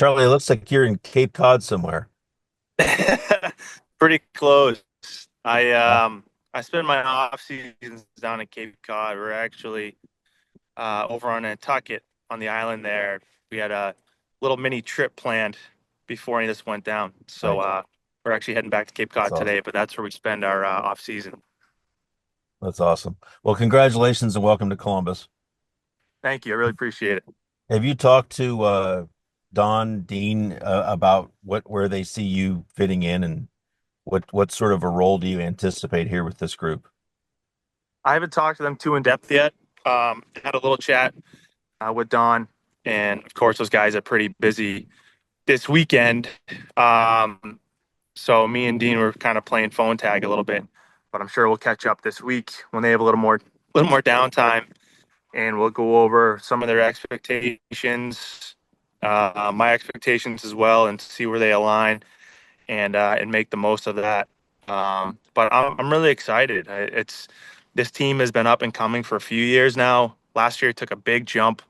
Charlie, it looks like you're in Cape Cod somewhere. Pretty close. I Wow. um I spend my off seasons down in Cape Cod. We're actually over on Nantucket on the island there. We had a little mini trip planned before any of this went down. So Nice. we're actually heading back to Cape That's Cod awesome. today, but that's where we spend our off season. That's awesome. Well, congratulations and welcome to Columbus. Thank you. I really appreciate it. Have you talked to Don Dean about where they see you fitting in and what sort of a role do you anticipate here with this group? I haven't talked to them too in depth yet. Had a little chat with Don, and of course, those guys are pretty busy this weekend. Um, So me and Dean were kind of playing phone tag a little bit, but I'm sure we'll catch up this week when they have a little more downtime, and we'll go over some of their expectations, my expectations as well, and see where they align and make the most of that. But I'm really excited. It's this team has been up and coming for a few years now. Last year took a big jump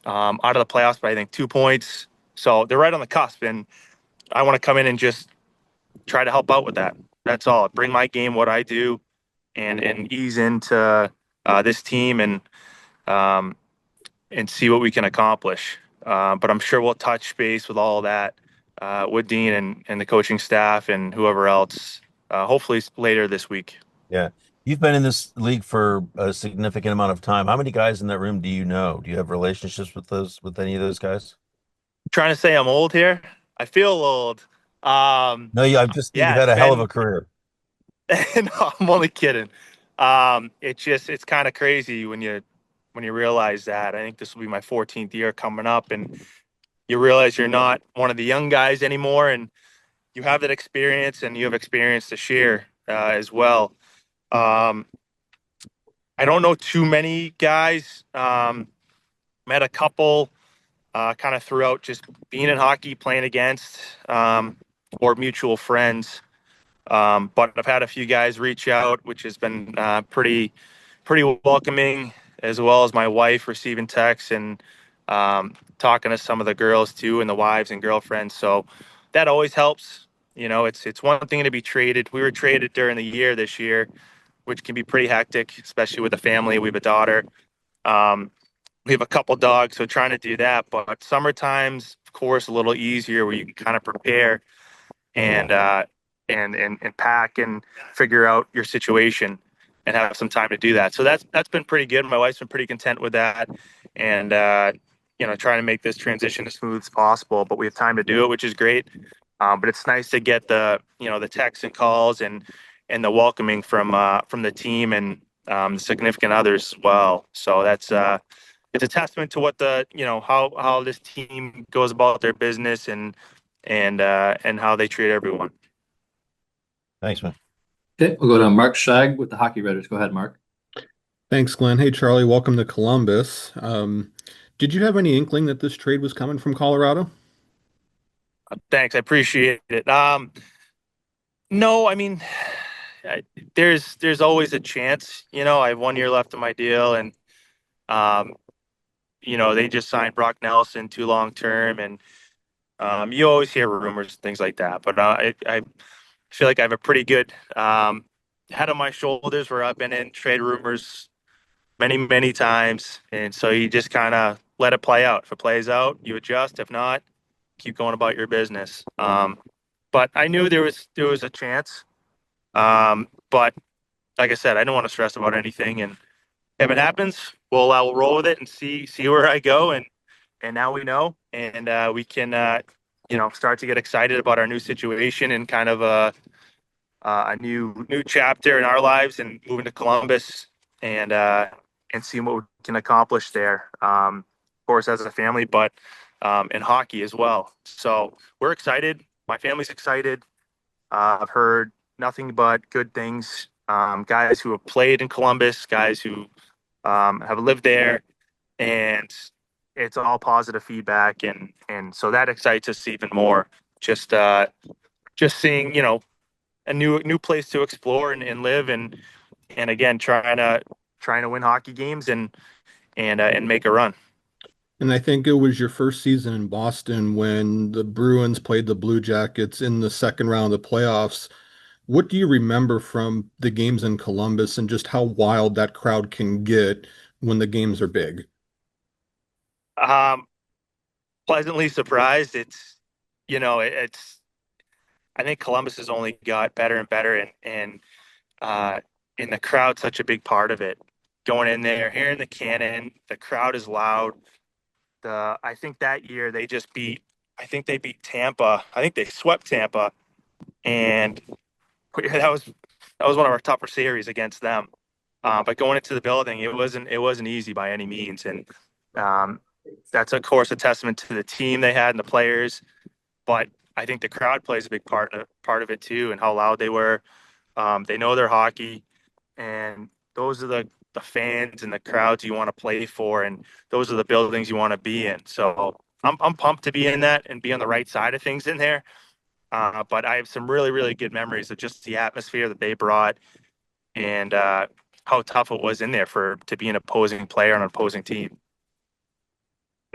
out of the playoffs by I think 2 points. So they're right on the cusp, and I want to come in and just try to help out with that. That's all. Bring my game, what I do, and ease into this team um, and see what we can accomplish. But I'm sure we'll touch base with all of that with Dean and the coaching staff and whoever else. Hopefully later this week. Yeah. You've been in this league for a significant amount of time. How many guys in that room do you know? Do you have relationships with any of those guys? Trying to say I'm old here. I feel old. Um, No, I just think yeah, you've had it's a hell of been. a career. No, I'm only kidding. It's kind of crazy when you realize that. I think this will be my 14th year coming up, and you realize you're not one of the young guys anymore, and you have that experience, and you have experience to share as well. Um, I don't know too many guys. Met a couple kind of throughout just being in hockey, playing against, or mutual friends. But I've had a few guys reach out, which has been pretty welcoming, as well as my wife receiving texts and talking to some of the girls too, and the wives and girlfriends. So that always helps. It's one thing to be traded. We were traded during the year this year, which can be pretty hectic, especially with a family. We have a daughter. Um, we have a couple dogs, so trying to do that. But summertime's, of course, a little easier where you can kind of prepare and and pack and figure out your situation and have some time to do that. So that's been pretty good. My wife's been pretty content with that, and trying to make this transition as smooth as possible. But we have time to do it, which is great. But it's nice to get the texts and calls and the welcoming from the team and the significant others as well. So that's it's a testament to what how this team goes about their business and how they treat everyone. Thanks, man. Okay, we'll go to Mark Shag with the Hockey Writers. Go ahead, Mark. Thanks, Glenn. Hey, Charlie, welcome to Columbus. Did you have any inkling that this trade was coming from Colorado? Thanks, I appreciate it. No, I mean, I- there's always a chance. I have 1 year left of my deal, and um, they just signed Brock Nelson too long term, and you always hear rumors and things like that. But I feel like I have a pretty good head on my shoulders where I've been in trade rumors many times, and so you just kind of let it play out. If it plays out, you adjust. If not, keep going about your business. But I knew there was a chance. But like I said, I don't want to stress about anything, and if it happens, I'll roll with it and see where I go, and now we know, and we can start to get excited about our new situation and kind of a new chapter in our lives and moving to Columbus and seeing what we can accomplish there. Of course, as a family, but in hockey as well. So we're excited. My family's excited. I've heard nothing but good things. Guys who have played in Columbus, guys who have lived there, and it's all positive feedback, and so that excites us even more. Just just seeing a new place to explore and live and again trying to win hockey games and make a run. And I think it was your first season in Boston when the Bruins played the Blue Jackets in the second round of the playoffs. What do you remember from the games in Columbus and just how wild that crowd can get when the games are big? Um, Pleasantly surprised. It's I think Columbus has only got better and better, uh, and the crowd's such a big part of it. Going in there, hearing the cannon, the crowd is loud. I think that year they just beat. I think they beat Tampa. I think they swept Tampa, and that was one of our tougher series against them. But going into the building, it wasn't easy by any means, and um, that's of course a testament to the team they had and the players. But I think the crowd plays a big part of it too, and how loud they were. They know their hockey, and those are the fans and the crowds you want to play for, and those are the buildings you want to be in. So I'm pumped to be in that and be on the right side of things in there. But I have some really, really good memories of just the atmosphere that they brought and how tough it was in there for to be an opposing player on an opposing team.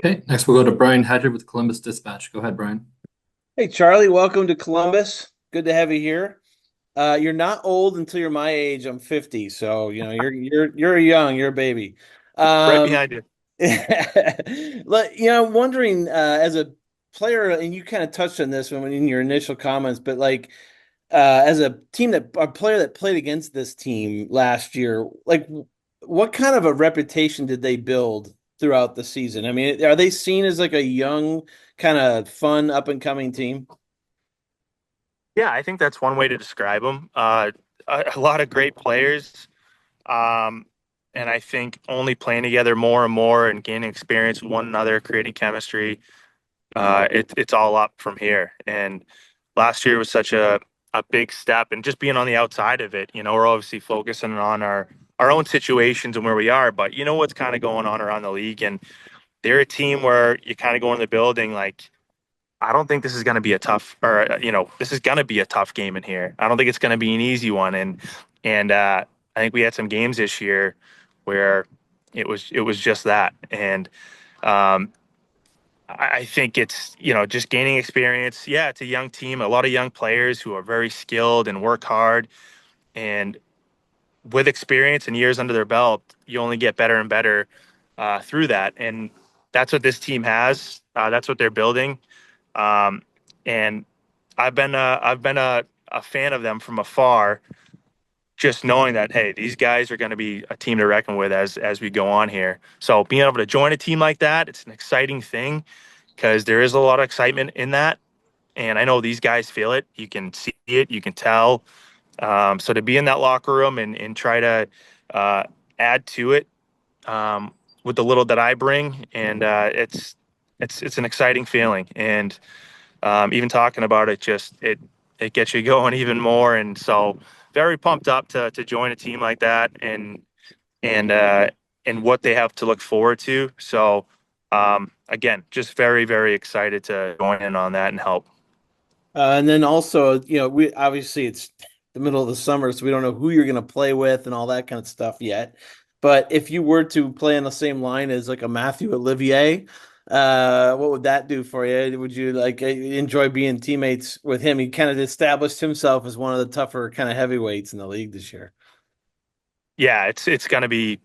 Okay, next we'll go to Brian Hadger with Columbus Dispatch. Go ahead, Brian. Hey, Charlie, welcome to Columbus. Good to have you here. You're not old until you're my age. I'm 50, so you're young, you're a baby. Right Um, behind you. I'm wondering as a player, and you kind of touched on this when in your initial comments, but like as a player that played against this team last year, like what kind of a reputation did they build throughout the season? I mean, are they seen as like a young, kind of fun, up and coming team? Yeah, I think that's one way to describe them. A lot of great players, um, and I think only playing together more and more and gaining experience with one another, creating chemistry. It's all up from here. And last year was such a big step, and just being on the outside of it, we're obviously focusing on our own situations and where we are, but you know what's kind of going on around the league, and they're a team where you kind of go in the building like, I don't think this is going to be a tough, or this is going to be a tough game in here. I don't think it's going to be an easy one, and I think we had some games this year where it was just that, and um, I think it's, just gaining experience. Yeah, it's a young team, a lot of young players who are very skilled and work hard. And with experience and years under their belt, you only get better and better through that. And that's what this team has. That's what they're building. Um, and I've been a fan of them from afar, just knowing that, hey, these guys are going to be a team to reckon with as we go on here. So being able to join a team like that, it's an exciting thing because there is a lot of excitement in that. And I know these guys feel it. You can see it, you can tell. So to be in that locker room and try to uh, add to it with the little that I bring, and it's an exciting feeling. And even talking about it, it gets you going even more. And so very pumped up to join a team like that and and what they have to look forward to. So again, just very, very excited to join in on that and help. And then also, we obviously it's the middle of the summer, so we don't know who you're going to play with and all that kind of stuff yet. But if you were to play on the same line as like a Matthew Olivier, what would that do for you? Would you like enjoy being teammates with him? He kind of established himself as one of the tougher kind of heavyweights in the league this year. Yeah, it's going to be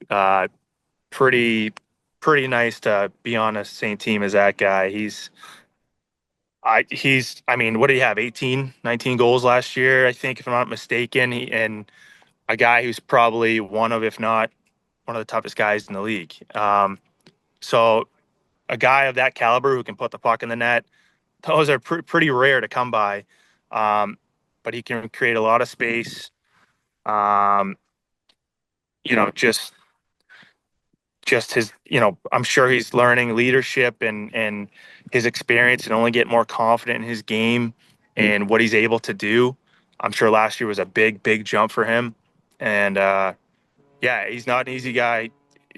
pretty pretty nice to be on the same team as that guy. I mean, what did he have? 18, 19 goals last year, I think, if I'm not mistaken. And a guy who's probably one of, if not one of the toughest guys in the league. So a guy of that caliber who can put the puck in the net, those are pretty rare to come by. Um, but he can create a lot of space. Um, you know, just his, I'm sure he's learning leadership and his experience and only get more confident in his game and what he's able to do. I'm sure last year was a big, big jump for him. And yeah, he's not an easy guy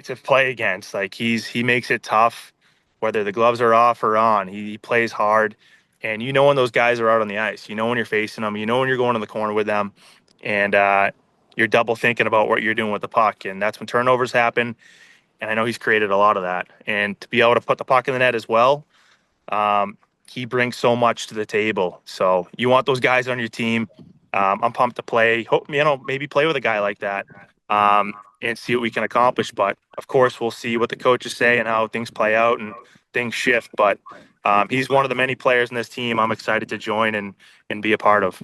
to play against. Like he makes it tough, whether the gloves are off or on. He plays hard, and when those guys are out on the ice. When you're facing them. When you're going in the corner with them, and you're double thinking about what you're doing with the puck, and that's when turnovers happen. and I know he's created a lot of that. And to be able to put the puck in the net as well, he brings so much to the table. So you want those guys on your team. I'm pumped to play. Hope maybe play with a guy like that, and see what we can accomplish. But of course, we'll see what the coaches say and how things play out and things shift. But he's one of the many players in this team I'm excited to join and be a part of.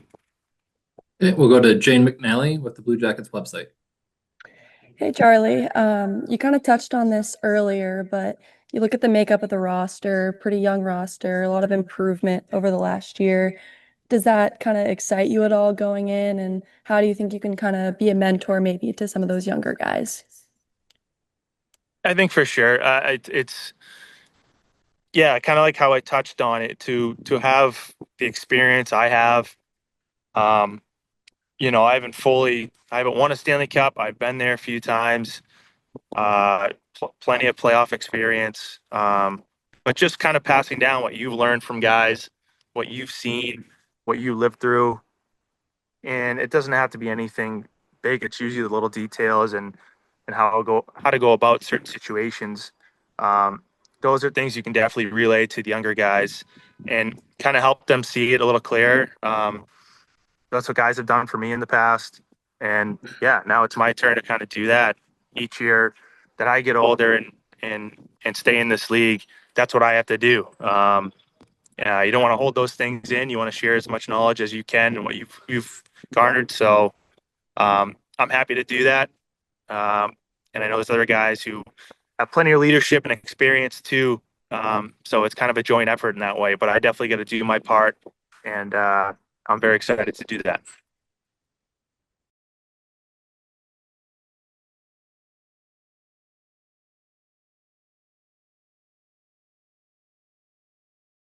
Okay, we'll go to Jane McNally with the Blue Jackets website. Hey, Charlie. You kind of touched on this earlier, but you look at the makeup of the roster, pretty young roster, a lot of improvement over the last year. Does that kind of excite you at all going in? And how do you think you can kind of be a mentor maybe to some of those younger guys? I think for sure. It's yeah, kind of like how I touched on it to have the experience I have. Um, I haven't won a Stanley Cup. I've been there a few times. Plenty of playoff experience. But just kind of passing down what you've learned from guys, what you've seen, what you lived through, and it doesn't have to be anything big. It's usually the little details and how to go about certain situations. Um, those are things you can definitely relay to the younger guys and kind of help them see it a little clearer. That's what guys have done for me in the past, and yeah, now it's my turn to kind of do that each year that I get older and stay in this league. That's what I have to do. You don't want to hold those things in. You want to share as much knowledge as you can and what you've garnered. So I'm happy to do that. And I know there's other guys who have plenty of leadership and experience too. So it's kind of a joint effort in that way. But I definitely got to do my part, and I'm very excited to do that.